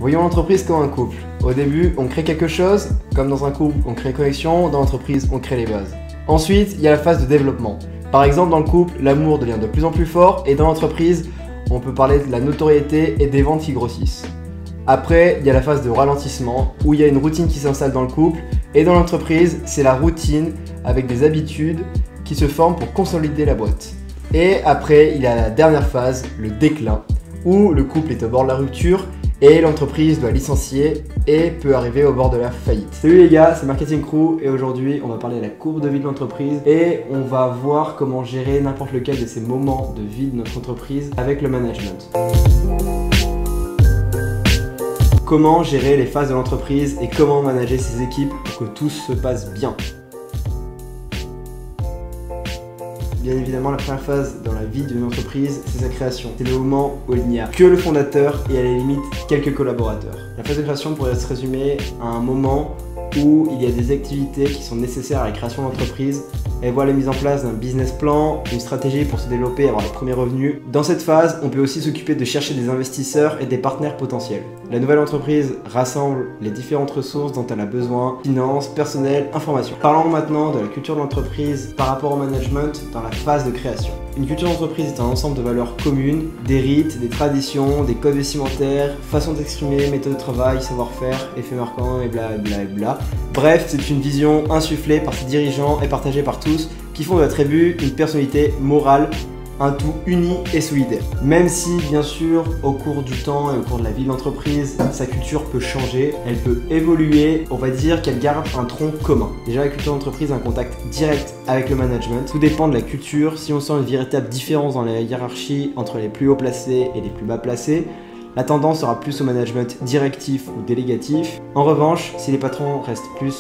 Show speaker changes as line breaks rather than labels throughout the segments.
Voyons l'entreprise comme un couple. Au début, on crée quelque chose, comme dans un couple, on crée une connexion, dans l'entreprise, on crée les bases. Ensuite, il y a la phase de développement. Par exemple, dans le couple, l'amour devient de plus en plus fort et dans l'entreprise, on peut parler de la notoriété et des ventes qui grossissent. Après, il y a la phase de ralentissement, où il y a une routine qui s'installe dans le couple et dans l'entreprise, c'est la routine avec des habitudes qui se forment pour consolider la boîte. Et après, il y a la dernière phase, le déclin, où le couple est au bord de la rupture et l'entreprise doit licencier et peut arriver au bord de la faillite. Salut les gars, c'est Marketing Crew et aujourd'hui on va parler de la courbe de vie de l'entreprise et on va voir comment gérer n'importe lequel de ces moments de vie de notre entreprise avec le management. Comment gérer les phases de l'entreprise et comment manager ses équipes pour que tout se passe bien. Bien évidemment, la première phase dans la vie d'une entreprise, c'est sa création. C'est le moment où il n'y a que le fondateur et à la limite quelques collaborateurs. La phase de création pourrait se résumer à un moment où il y a des activités qui sont nécessaires à la création d'entreprise. Elle voit la mise en place d'un business plan, une stratégie pour se développer et avoir les premiers revenus. Dans cette phase, on peut aussi s'occuper de chercher des investisseurs et des partenaires potentiels. La nouvelle entreprise rassemble les différentes ressources dont elle a besoin, finances, personnel, informations. Parlons maintenant de la culture de l'entreprise par rapport au management dans la phase de création. Une culture d'entreprise est un ensemble de valeurs communes, des rites, des traditions, des codes vestimentaires, façon d'exprimer, méthode de travail, savoir-faire, effets marquants et blablabla. Bref, c'est une vision insufflée par ses dirigeants et partagée par tous qui font de la tribu une personnalité morale, un tout uni et solidaire. Même si, bien sûr, au cours du temps et au cours de la vie de l'entreprise, sa culture peut changer, elle peut évoluer, on va dire qu'elle garde un tronc commun. Déjà, la culture d'entreprise a un contact direct avec le management. Tout dépend de la culture. Si on sent une véritable différence dans la hiérarchie entre les plus haut placés et les plus bas placés, la tendance sera plus au management directif ou délégatif. En revanche, si les patrons restent plus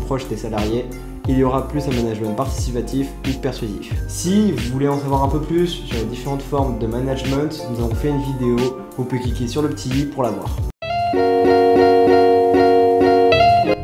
proches des salariés, il y aura plus un management participatif ou persuasif. Si vous voulez en savoir un peu plus sur les différentes formes de management, nous avons fait une vidéo, vous pouvez cliquer sur le petit i pour la voir.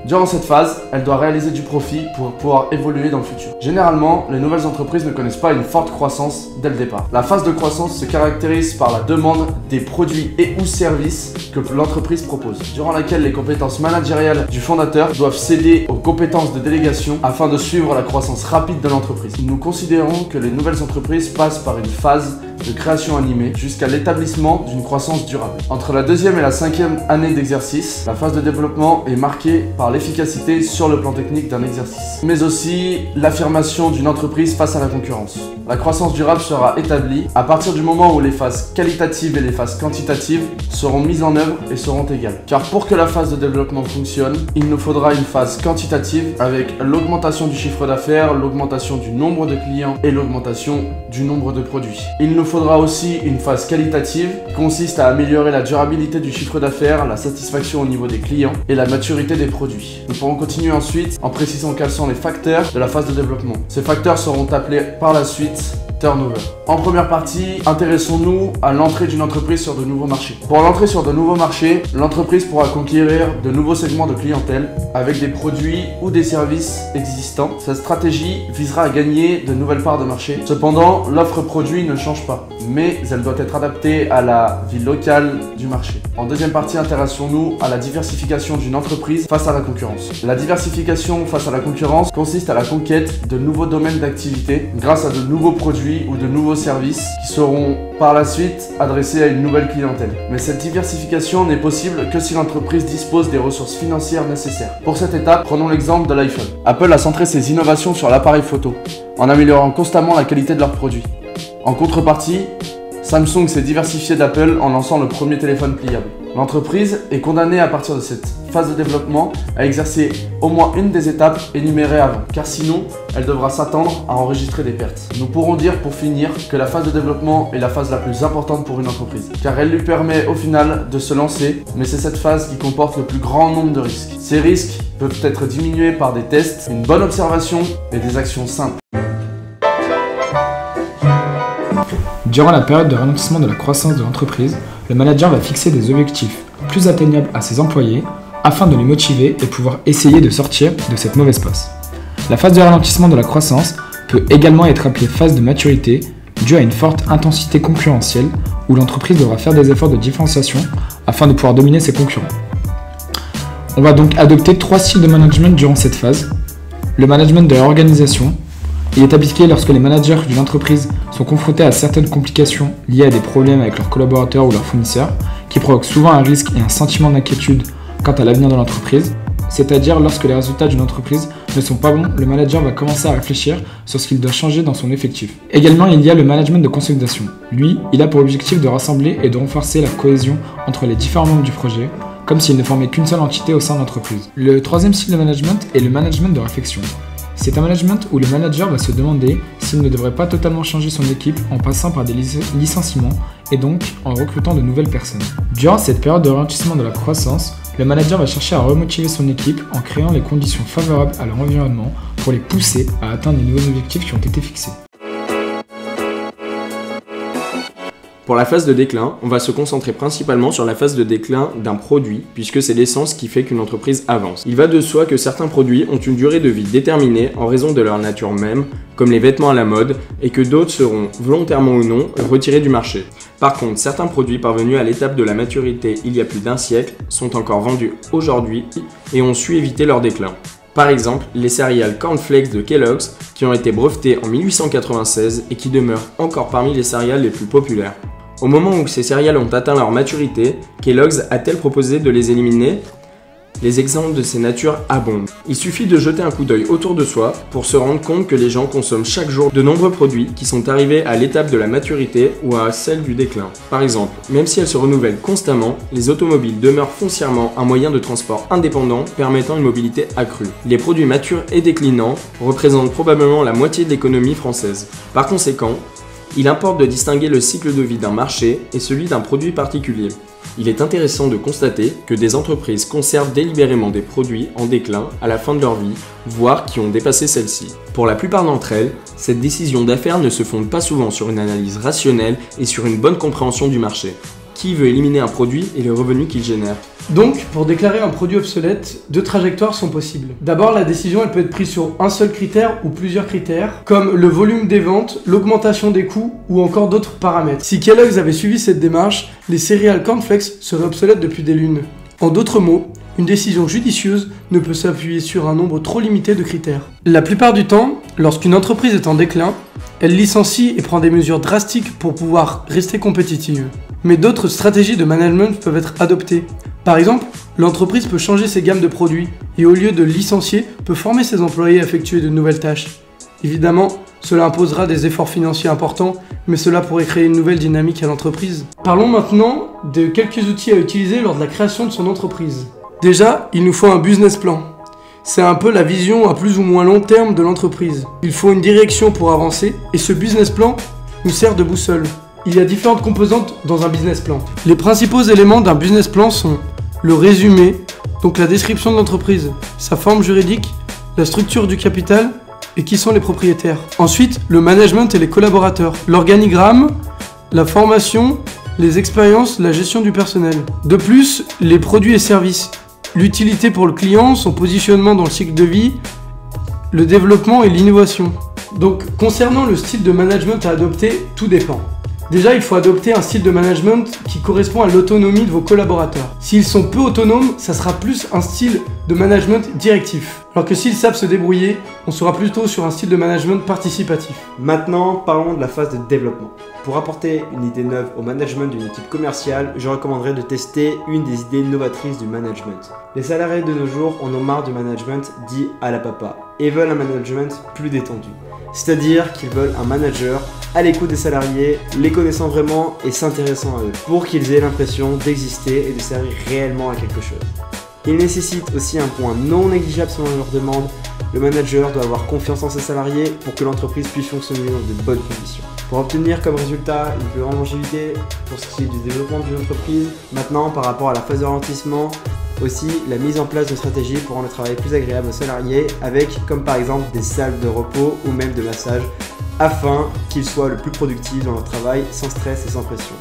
Durant cette phase, elle doit réaliser du profit pour pouvoir évoluer dans le futur. Généralement, les nouvelles entreprises ne connaissent pas une forte croissance dès le départ. La phase de croissance se caractérise par la demande des produits et ou services que l'entreprise propose, durant laquelle les compétences managériales du fondateur doivent céder aux compétences de délégation afin de suivre la croissance rapide de l'entreprise. Nous considérons que les nouvelles entreprises passent par une phase de création animée jusqu'à l'établissement d'une croissance durable. Entre la deuxième et la cinquième année d'exercice, la phase de développement est marquée par l'efficacité sur le plan technique d'un exercice, mais aussi l'affirmation d'une entreprise face à la concurrence. La croissance durable sera établie à partir du moment où les phases qualitatives et les phases quantitatives seront mises en œuvre et seront égales. Car pour que la phase de développement fonctionne, il nous faudra une phase quantitative avec l'augmentation du chiffre d'affaires, l'augmentation du nombre de clients et l'augmentation du nombre de produits. Il nous faudra aussi une phase qualitative qui consiste à améliorer la durabilité du chiffre d'affaires, la satisfaction au niveau des clients et la maturité des produits. Nous pourrons continuer ensuite en précisant quels sont les facteurs de la phase de développement. Ces facteurs seront appelés par la suite turnover. En première partie, intéressons-nous à l'entrée d'une entreprise sur de nouveaux marchés. Pour l'entrée sur de nouveaux marchés, l'entreprise pourra conquérir de nouveaux segments de clientèle avec des produits ou des services existants. Cette stratégie visera à gagner de nouvelles parts de marché. Cependant, l'offre produit ne change pas, mais elle doit être adaptée à la vie locale du marché. En deuxième partie, intéressons-nous à la diversification d'une entreprise face à la concurrence. La diversification face à la concurrence consiste à la conquête de nouveaux domaines d'activité grâce à de nouveaux produits ou de nouveaux services qui seront par la suite adressés à une nouvelle clientèle. Mais cette diversification n'est possible que si l'entreprise dispose des ressources financières nécessaires. Pour cette étape, prenons l'exemple de l'iPhone. Apple a centré ses innovations sur l'appareil photo, en améliorant constamment la qualité de leurs produits. En contrepartie, Samsung s'est diversifié d'Apple en lançant le premier téléphone pliable. L'entreprise est condamnée à partir de cette phase de développement à exercer au moins une des étapes énumérées avant, car sinon, elle devra s'attendre à enregistrer des pertes. Nous pourrons dire pour finir que la phase de développement est la phase la plus importante pour une entreprise, car elle lui permet au final de se lancer, mais c'est cette phase qui comporte le plus grand nombre de risques. Ces risques peuvent être diminués par des tests, une bonne observation et des actions simples.
Durant la période de ralentissement de la croissance de l'entreprise, le manager va fixer des objectifs plus atteignables à ses employés afin de les motiver et pouvoir essayer de sortir de cette mauvaise passe. La phase de ralentissement de la croissance peut également être appelée phase de maturité due à une forte intensité concurrentielle où l'entreprise devra faire des efforts de différenciation afin de pouvoir dominer ses concurrents. On va donc adopter 3 styles de management durant cette phase. Le management de l'organisation. Il est appliqué lorsque les managers d'une entreprise sont confrontés à certaines complications liées à des problèmes avec leurs collaborateurs ou leurs fournisseurs, qui provoquent souvent un risque et un sentiment d'inquiétude quant à l'avenir de l'entreprise. C'est-à-dire lorsque les résultats d'une entreprise ne sont pas bons, le manager va commencer à réfléchir sur ce qu'il doit changer dans son effectif. Également, il y a le management de consolidation. Lui, il a pour objectif de rassembler et de renforcer la cohésion entre les différents membres du projet, comme s'il ne formait qu'une seule entité au sein de l'entreprise. Le troisième style de management est le management de réflexion. C'est un management où le manager va se demander s'il ne devrait pas totalement changer son équipe en passant par des licenciements et donc en recrutant de nouvelles personnes. Durant cette période de ralentissement de la croissance, le manager va chercher à remotiver son équipe en créant les conditions favorables à leur environnement pour les pousser à atteindre les nouveaux objectifs qui ont été fixés.
Pour la phase de déclin, on va se concentrer principalement sur la phase de déclin d'un produit, puisque c'est l'essence qui fait qu'une entreprise avance. Il va de soi que certains produits ont une durée de vie déterminée en raison de leur nature même, comme les vêtements à la mode, et que d'autres seront, volontairement ou non, retirés du marché. Par contre, certains produits parvenus à l'étape de la maturité il y a plus d'un siècle sont encore vendus aujourd'hui et ont su éviter leur déclin. Par exemple, les céréales Corn Flakes de Kellogg's qui ont été brevetées en 1896 et qui demeurent encore parmi les céréales les plus populaires. Au moment où ces céréales ont atteint leur maturité, Kellogg's a-t-elle proposé de les éliminer ? Les exemples de ces natures abondent. Il suffit de jeter un coup d'œil autour de soi pour se rendre compte que les gens consomment chaque jour de nombreux produits qui sont arrivés à l'étape de la maturité ou à celle du déclin. Par exemple, même si elles se renouvellent constamment, les automobiles demeurent foncièrement un moyen de transport indépendant permettant une mobilité accrue. Les produits matures et déclinants représentent probablement la moitié de l'économie française. Par conséquent, il importe de distinguer le cycle de vie d'un marché et celui d'un produit particulier. Il est intéressant de constater que des entreprises conservent délibérément des produits en déclin à la fin de leur vie, voire qui ont dépassé celle-ci. Pour la plupart d'entre elles, cette décision d'affaires ne se fonde pas souvent sur une analyse rationnelle et sur une bonne compréhension du marché. Qui veut éliminer un produit et les revenus qu'il génère ?
Donc, pour déclarer un produit obsolète, 2 trajectoires sont possibles. D'abord, la décision elle peut être prise sur un seul critère ou plusieurs critères, comme le volume des ventes, l'augmentation des coûts ou encore d'autres paramètres. Si Kellogg's avait suivi cette démarche, les céréales Corn Flakes seraient obsolètes depuis des lunes. En d'autres mots, une décision judicieuse ne peut s'appuyer sur un nombre trop limité de critères. La plupart du temps, lorsqu'une entreprise est en déclin, elle licencie et prend des mesures drastiques pour pouvoir rester compétitive. Mais d'autres stratégies de management peuvent être adoptées. Par exemple, l'entreprise peut changer ses gammes de produits et au lieu de licencier, peut former ses employés à effectuer de nouvelles tâches. Évidemment, cela imposera des efforts financiers importants, mais cela pourrait créer une nouvelle dynamique à l'entreprise. Parlons maintenant de quelques outils à utiliser lors de la création de son entreprise. Déjà, il nous faut un business plan. C'est un peu la vision à plus ou moins long terme de l'entreprise. Il faut une direction pour avancer et ce business plan nous sert de boussole. Il y a différentes composantes dans un business plan. Les principaux éléments d'un business plan sont le résumé, donc la description de l'entreprise, sa forme juridique, la structure du capital et qui sont les propriétaires. Ensuite, le management et les collaborateurs, l'organigramme, la formation, les expériences, la gestion du personnel. De plus, les produits et services, l'utilité pour le client, son positionnement dans le cycle de vie, le développement et l'innovation. Donc, concernant le style de management à adopter, tout dépend. Déjà, il faut adopter un style de management qui correspond à l'autonomie de vos collaborateurs. S'ils sont peu autonomes, ça sera plus un style de management directif. Alors que s'ils savent se débrouiller, on sera plutôt sur un style de management participatif.
Maintenant, parlons de la phase de développement. Pour apporter une idée neuve au management d'une équipe commerciale, je recommanderais de tester une des idées novatrices du management. Les salariés de nos jours en ont marre du management dit à la papa et veulent un management plus détendu. C'est-à-dire qu'ils veulent un manager à l'écoute des salariés, les connaissant vraiment et s'intéressant à eux, pour qu'ils aient l'impression d'exister et de servir réellement à quelque chose. Il nécessite aussi un point non négligeable selon leur demande. Le manager doit avoir confiance en ses salariés pour que l'entreprise puisse fonctionner dans de bonnes conditions. Pour obtenir comme résultat une plus grande longévité pour ce qui est du développement d'une entreprise, maintenant par rapport à la phase de ralentissement, aussi la mise en place de stratégies pour rendre le travail plus agréable aux salariés avec comme par exemple des salles de repos ou même de massage afin qu'ils soient le plus productifs dans leur travail sans stress et sans pression.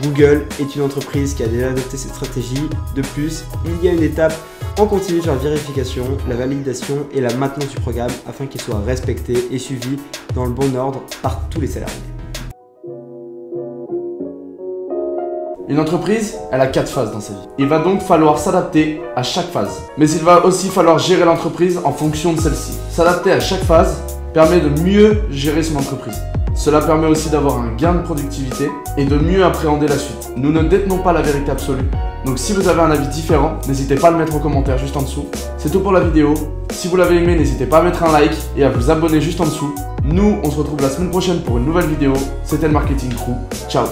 Google est une entreprise qui a déjà adopté cette stratégie. De plus, il y a une étape en continu sur la vérification, la validation et la maintenance du programme afin qu'il soit respecté et suivi dans le bon ordre par tous les salariés.
Une entreprise, elle a 4 phases dans sa vie. Il va donc falloir s'adapter à chaque phase. Mais il va aussi falloir gérer l'entreprise en fonction de celle-ci. S'adapter à chaque phase permet de mieux gérer son entreprise. Cela permet aussi d'avoir un gain de productivité et de mieux appréhender la suite. Nous ne détenons pas la vérité absolue. Donc si vous avez un avis différent, n'hésitez pas à le mettre en commentaire juste en dessous. C'est tout pour la vidéo. Si vous l'avez aimé, n'hésitez pas à mettre un like et à vous abonner juste en dessous. Nous, on se retrouve la semaine prochaine pour une nouvelle vidéo. C'était le Marketing Crew. Ciao.